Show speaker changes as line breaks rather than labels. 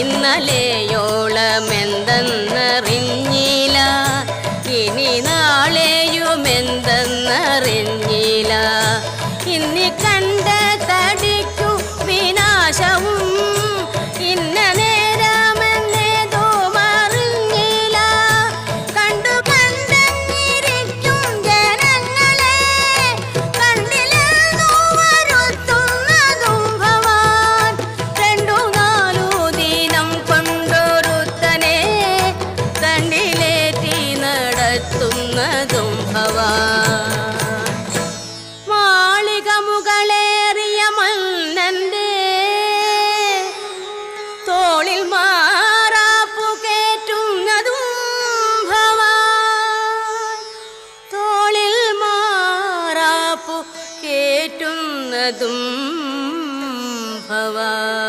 ഇന്നലെയോളമെന്തെന്നറിഞ്ഞില്ല, ഇനി നാളെയുമെന്തെന്നറിഞ്ഞില്ല. ഇന്നി കണ്ട തടിക്കു വിനാശവും ഇന്ന നേരമെന്നേതും അറിഞ്ഞില്ല. കണ്ടു കണ്ടിരിക്കും ജനങ്ങളെ കണ്ടില്ലെന്നു വരുത്തുന്നതും ഭവാൻ. 2-4 ദിനം കൊണ്ടൊരുത്തനെ തണ്ടിലേറ്റി നടത്തുന്നതും ഭവാൻ. മാളിക മുകളേറിയ മന്നന്റെ തോളിൽ മാറാപ്പു കേറ്റുന്നതും ഭവാൻ. തോളിൽ മാറാപ്പു കേറ്റുന്നതും ഭവാൻ.